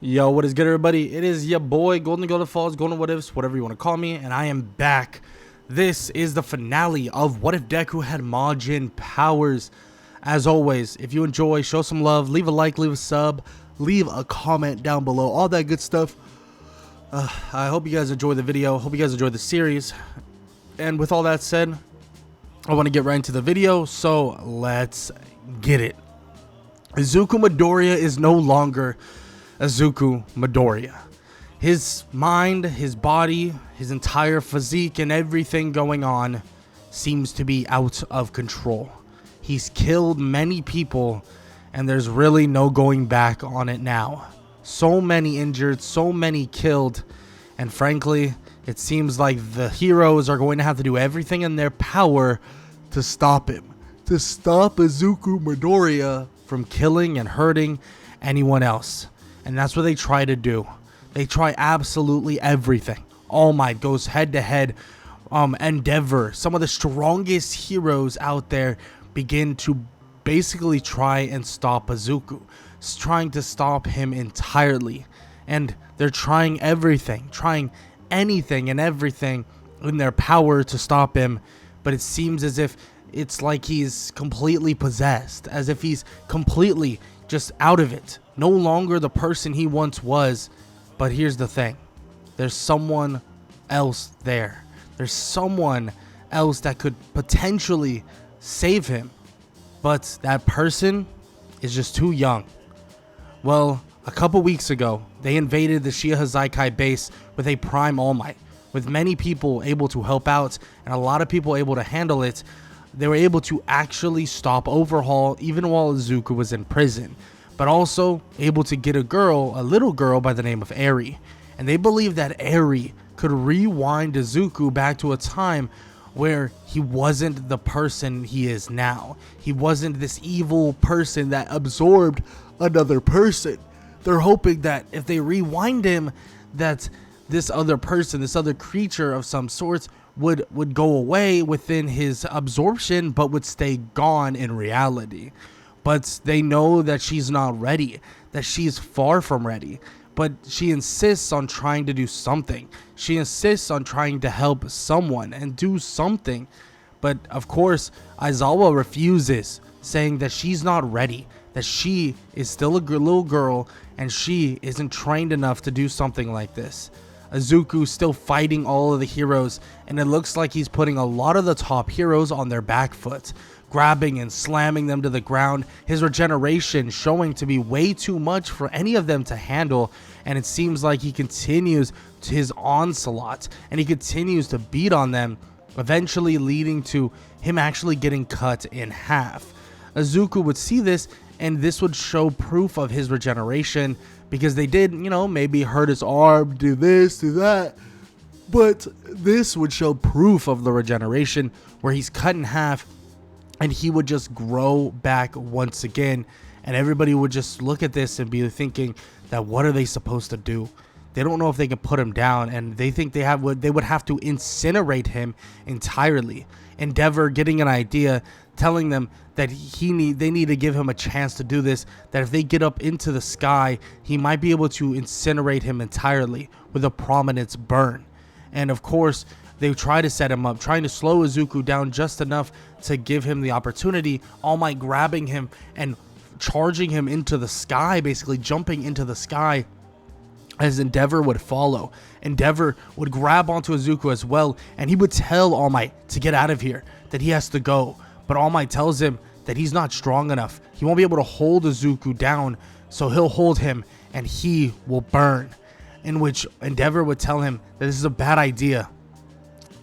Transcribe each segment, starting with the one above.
Yo, what is good, everybody? It is your boy, Golden Falls, Golden What Ifs, whatever you want to call me, and I am back. This is the finale of What If Deku Had Majin Powers. As always, if you enjoy, show some love, leave a like, leave a sub, leave a comment down below, all that good stuff. I hope you guys enjoy the video, hope you guys enjoy the series. And with all that said, I want to get right into the video, so let's get it. Izuku Midoriya is no longer Izuku Midoriya. His mind, his body, his entire physique and everything going on seems to be out of control. He's killed many people and there's really no going back on it now. So many injured, so many killed, and frankly, it seems like the heroes are going to have to do everything in their power to stop him. To stop Izuku Midoriya from killing and hurting anyone else. And that's what they try to do. They try absolutely everything. All Might goes head to head. Endeavor, some of the strongest heroes out there, begin to basically try and stop Izuku. Trying to stop him entirely. And they're trying everything. Trying anything and everything in their power to stop him. But it seems as if it's like he's completely possessed. As if he's completely just out of it. No longer the person he once was. But here's the thing. There's someone else there. There's someone else that could potentially save him. But that person is just too young. Well, a couple weeks ago, they invaded the Shihazaikai base with a prime All Might. With many people able to help out and a lot of people able to handle it, they were able to actually stop Overhaul even while Izuku was in prison. But also able to get a little girl by the name of Eri. And they believe that Eri could rewind Izuku back to a time where he wasn't the person he is now. He wasn't this evil person that absorbed another person. They're hoping that if they rewind him, that this other person, this other creature of some sorts would go away within his absorption, but would stay gone in reality. But they know that she's not ready, that she's far from ready. But she insists on trying to do something. She insists on trying to help someone and do something. But of course, Aizawa refuses, saying that she's not ready, that she is still a little girl and she isn't trained enough to do something like this. Izuku's still fighting all of the heroes, and it looks like he's putting a lot of the top heroes on their back foot, grabbing and slamming them to the ground. His regeneration showing to be way too much for any of them to handle, and it seems like he continues to his onslaught and he continues to beat on them, eventually leading to him actually getting cut in half. Izuku would see this, and this would show proof of his regeneration, because they did, maybe hurt his arm, do this, do that. But this would show proof of the regeneration where he's cut in half and he would just grow back once again. And everybody would just look at this and be thinking that what are they supposed to do? They don't know if they can put him down, and they think they would have to incinerate him entirely. Endeavor getting an idea, telling them that they need to give him a chance to do this, that if they get up into the sky, he might be able to incinerate him entirely with a prominence burn. And of course, they try to set him up, trying to slow Izuku down just enough to give him the opportunity. All Might grabbing him and charging him into the sky, basically jumping into the sky, as Endeavor would follow. Endeavor would grab onto Izuku as well, and he would tell All Might to get out of here, that he has to go. But All Might tells him that he's not strong enough. He won't be able to hold Izuku down, so he'll hold him and he will burn. In which Endeavor would tell him that this is a bad idea,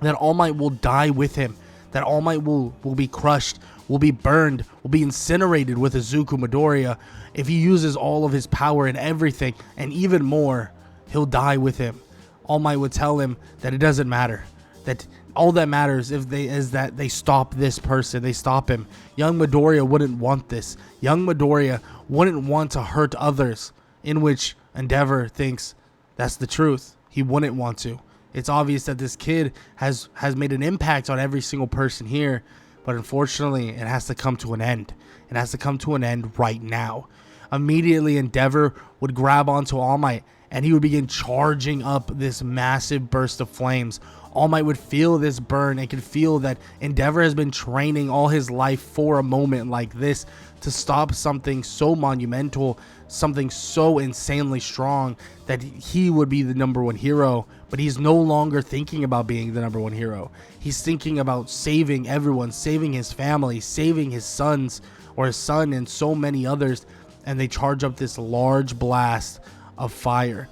that All Might will die with him, that All Might will be crushed, will be burned, will be incinerated with Izuku Midoriya. If he uses all of his power and everything, and even more, he'll die with him. All Might would tell him that it doesn't matter, that all that matters is that they stop this person, they stop him. Young Midoriya wouldn't want this. Young Midoriya wouldn't want to hurt others, in which Endeavor thinks that's the truth. He wouldn't want to. It's obvious that this kid has made an impact on every single person here, but unfortunately, it has to come to an end. It has to come to an end right now. Immediately, Endeavor would grab onto All Might, and he would begin charging up this massive burst of flames. All Might would feel this burn and could feel that Endeavor has been training all his life for a moment like this to stop something so monumental, something so insanely strong, that he would be the #1 hero. But he's no longer thinking about being the #1 hero. He's thinking about saving everyone, saving his family, saving his sons, or his son and so many others. And they charge up this large blast of fire.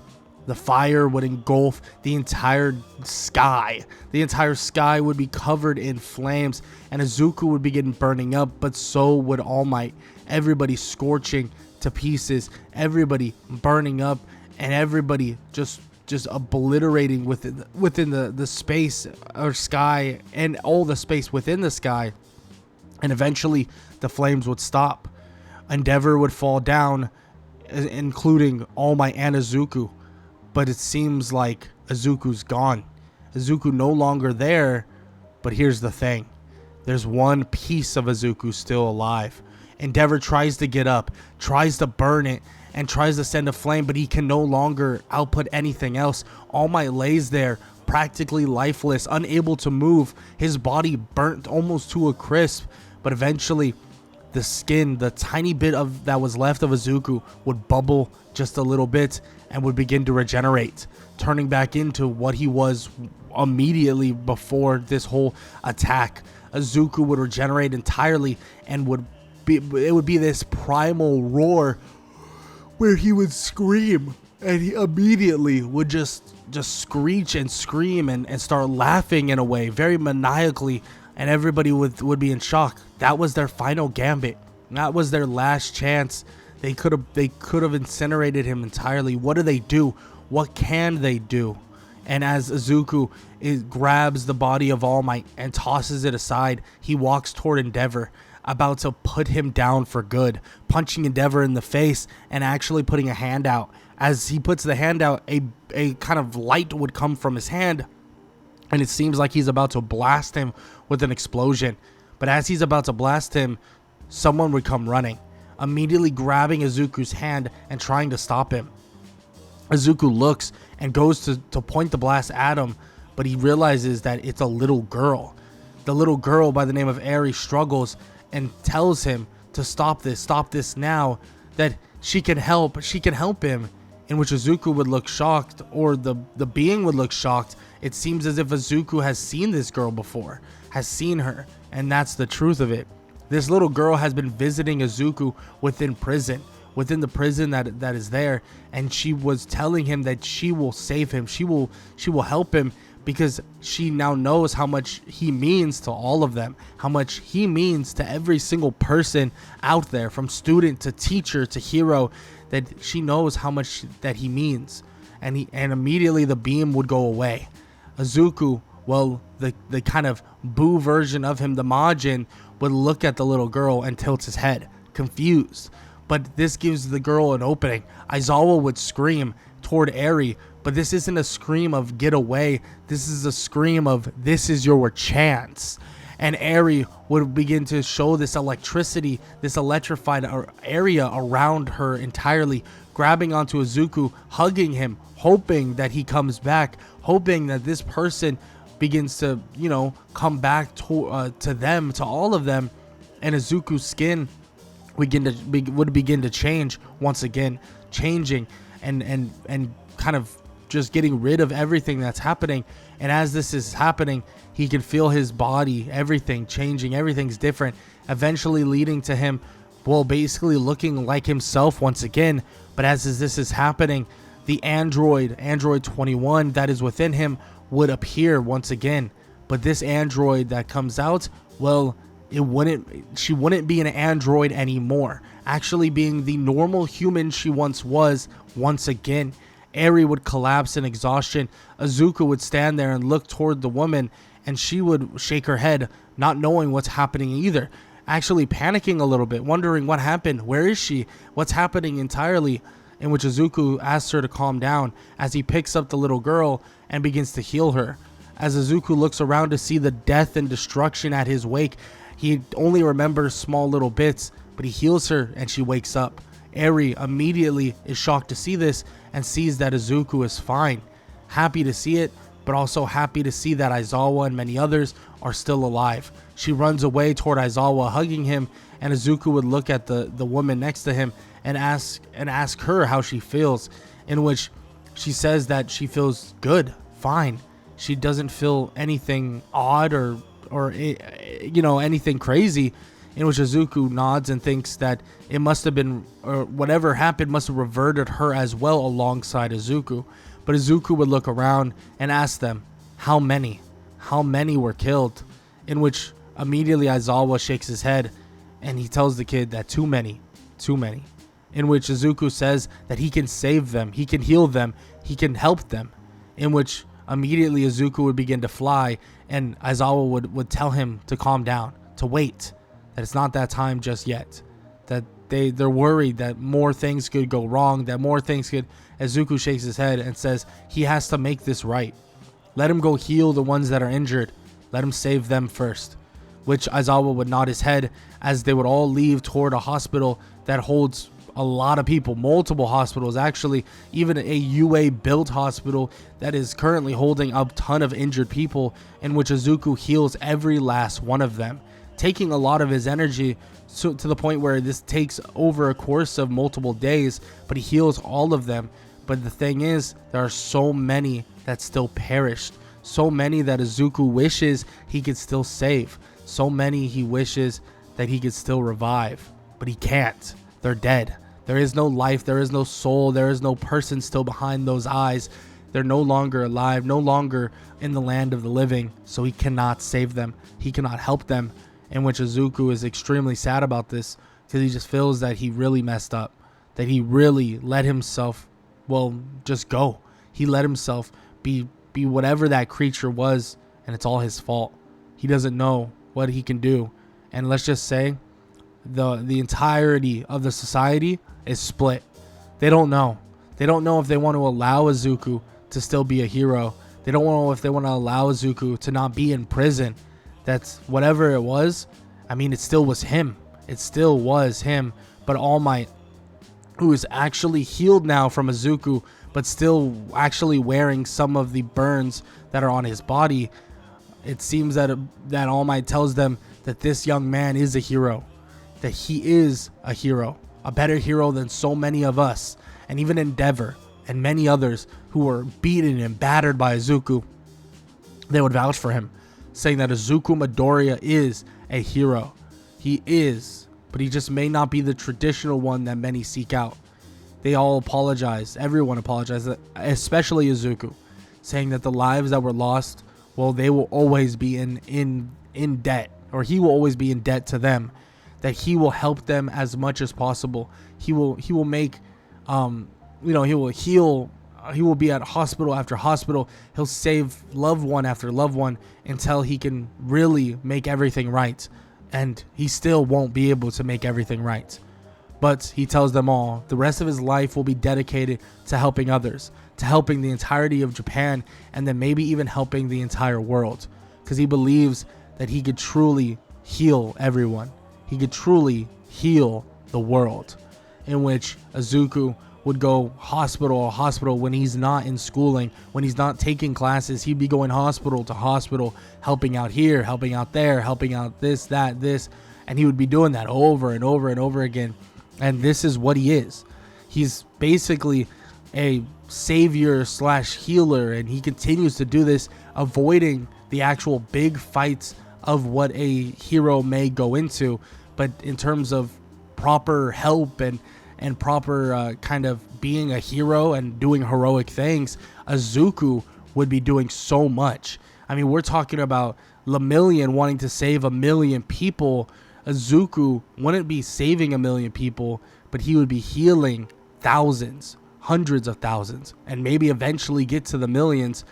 The fire would engulf the entire sky. The entire sky would be covered in flames, and Izuku would begin burning up, but so would All Might. Everybody scorching to pieces, everybody burning up, and everybody just obliterating within the space or sky, and all the space within the sky. And eventually the flames would stop. Endeavor would fall down, including All Might and Izuku. But it seems like Izuku's gone. Izuku no longer there. But here's the thing. There's one piece of Izuku still alive. Endeavor tries to get up, tries to burn it, and tries to send a flame, but he can no longer output anything else. All Might lays there, practically lifeless, unable to move, his body burnt almost to a crisp. But eventually, the skin, the tiny bit of that was left of Izuku, would bubble just a little bit and would begin to regenerate, turning back into what he was immediately before this whole attack. Izuku would regenerate entirely, and it would be this primal roar where he would scream, and he immediately would just screech and scream and start laughing in a way, very maniacally, and everybody would be in shock. That was their final gambit. That was their last chance. They could have incinerated him entirely. What do they do? What can they do? And as Izuku grabs the body of All Might and tosses it aside, he walks toward Endeavor, about to put him down for good, punching Endeavor in the face and actually putting a hand out. As he puts the hand out, a kind of light would come from his hand, and it seems like he's about to blast him with an explosion. But as he's about to blast him, someone would come running, immediately grabbing Izuku's hand and trying to stop him. Izuku looks and goes to point the blast at him, but he realizes that it's a little girl. The little girl by the name of Eri struggles and tells him to stop this now, that she can help him, in which Izuku would look shocked, or the being would look shocked. It seems as if Izuku has seen this girl before, has seen her, and that's the truth of it. This little girl has been visiting Izuku within the prison that is there, and she was telling him that she will save him, she will help him, because she now knows how much he means to all of them, how much he means to every single person out there, from student to teacher to hero, that she knows how much that he means. And immediately the beam would go away. Izuku, well, the kind of Boo version of him, the Majin, would look at the little girl and tilt his head, confused. But this gives the girl an opening. Aizawa would scream toward Eri, but this isn't a scream of get away. This is a scream of this is your chance. And Eri would begin to show this electricity, this electrified area around her entirely, grabbing onto Izuku, hugging him, hoping that he comes back, hoping that this person begins to, come back to them, to all of them. And Izuku's skin would begin to change once again, changing and kind of just getting rid of everything that's happening. And as this is happening, he can feel his body, everything changing, everything's different, eventually leading to him, well, basically looking like himself once again. But as this is happening, the android 21 that is within him would appear once again. But this android that comes out, well, she wouldn't be an android anymore, actually being the normal human she once was once again. Eri would collapse in exhaustion. Izuku would stand there and look toward the woman, and she would shake her head, not knowing what's happening either, actually panicking a little bit, wondering what happened, where is she, what's happening entirely, in which Izuku asks her to calm down as he picks up the little girl and begins to heal her. As Izuku looks around to see the death and destruction at his wake, he only remembers small little bits, but he heals her and she wakes up. Eri immediately is shocked to see this and sees that Izuku is fine. Happy to see it, but also happy to see that Aizawa and many others are still alive. She runs away toward Aizawa, hugging him, and Izuku would look at the woman next to him and ask her how she feels, in which she says that she feels good, fine. She doesn't feel anything odd or anything crazy, in which Izuku nods and thinks that it must have been, or whatever happened must have reverted her as well alongside Izuku. But Izuku would look around and ask them, how many were killed? In which immediately Aizawa shakes his head and he tells the kid that too many. In which Izuku says that he can save them, he can heal them, he can help them. In which immediately Izuku would begin to fly, and Aizawa would tell him to calm down, to wait, that it's not that time just yet, that they're worried that more things could go wrong, that more things could. Izuku shakes his head and says he has to make this right. Let him go heal the ones that are injured. Let him save them first. Which Aizawa would nod his head as they would all leave toward a hospital that holds a lot of people, multiple hospitals, actually even a UA built hospital that is currently holding a ton of injured people, in which Izuku heals every last one of them, taking a lot of his energy to the point where this takes over a course of multiple days, but he heals all of them. But the thing is, there are so many that still perished, so many that Izuku wishes he could still save, so many he wishes that he could still revive, but he can't. They're dead. There is no life, there is no soul, there is no person still behind those eyes. They're no longer alive, no longer in the land of the living, so he cannot save them, he cannot help them. In which Izuku is extremely sad about this, because he just feels that he really messed up, that he really let himself, just go. He let himself be whatever that creature was, and it's all his fault. He doesn't know what he can do. And let's just say the entirety of the society is split. They don't know. They don't know if they want to allow Izuku to still be a hero. They don't know if they want to allow Izuku to not be in prison. That's whatever it was. I mean, it still was him. It still was him. But All Might, who is actually healed now from Izuku, but still actually wearing some of the burns that are on his body, it seems that All Might tells them that this young man is a hero, that he is a hero, a better hero than so many of us, and even Endeavor and many others who were beaten and battered by Izuku. They would vouch for him, saying that Izuku Midoriya is a hero. He is, but he just may not be the traditional one that many seek out. They all apologize. Everyone apologized, especially Izuku, saying that the lives that were lost, they will always be in debt, or he will always be in debt to them. That he will help them as much as possible. He will make, he will heal. He will be at hospital after hospital. He'll save loved one after loved one until he can really make everything right. And he still won't be able to make everything right. But he tells them all the rest of his life will be dedicated to helping others, to helping the entirety of Japan, and then maybe even helping the entire world. Because he believes that he could truly heal everyone. He could truly heal the world. In which Izuku would go hospital to hospital when he's not in schooling, when he's not taking classes. He'd be going hospital to hospital, helping out here, helping out there, helping out this, that, this. And he would be doing that over and over and over again. And this is what he is. He's basically a savior / healer, and he continues to do this, avoiding the actual big fights of what a hero may go into. But in terms of proper help and proper kind of being a hero and doing heroic things, Izuku would be doing so much. I mean, we're talking about Lemillion wanting to save 1 million people. Izuku wouldn't be saving 1 million people, but he would be healing thousands, hundreds of thousands, and maybe eventually get to the millions,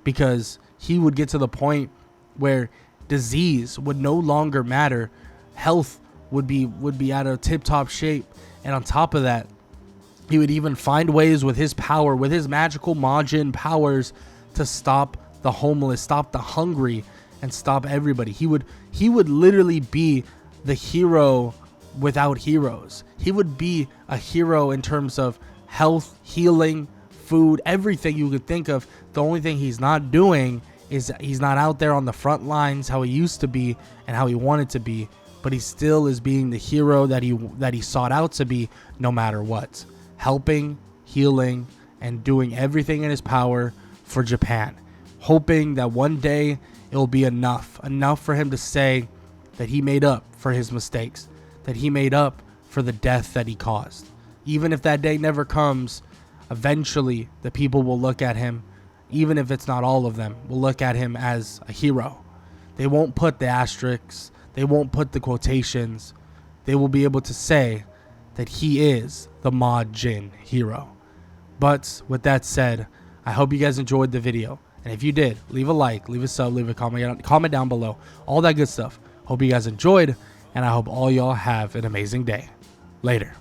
because he would get to the point where disease would no longer matter. Health would be at a tip-top shape. And on top of that, he would even find ways with his power, with his magical Majin powers, to stop the homeless, stop the hungry, and stop everybody. He would literally be the hero without heroes. He would be a hero in terms of health, healing, food, everything you could think of. The only thing he's not doing is he's not out there on the front lines how he used to be and how he wanted to be, but he still is being the hero that he sought out to be, no matter what. Helping, healing, and doing everything in his power for Japan, hoping that one day it will be enough for him to say that he made up for his mistakes, that he made up for the death that he caused. Even if that day never comes, eventually the people will look at him, even if it's not all of them, will look at him as a hero. They won't put the asterisks, they won't put the quotations. They will be able to say that he is the Majin hero. But with that said, I hope you guys enjoyed the video. And if you did, leave a like, leave a sub, leave a comment down below. All that good stuff. Hope you guys enjoyed, and I hope all y'all have an amazing day. Later.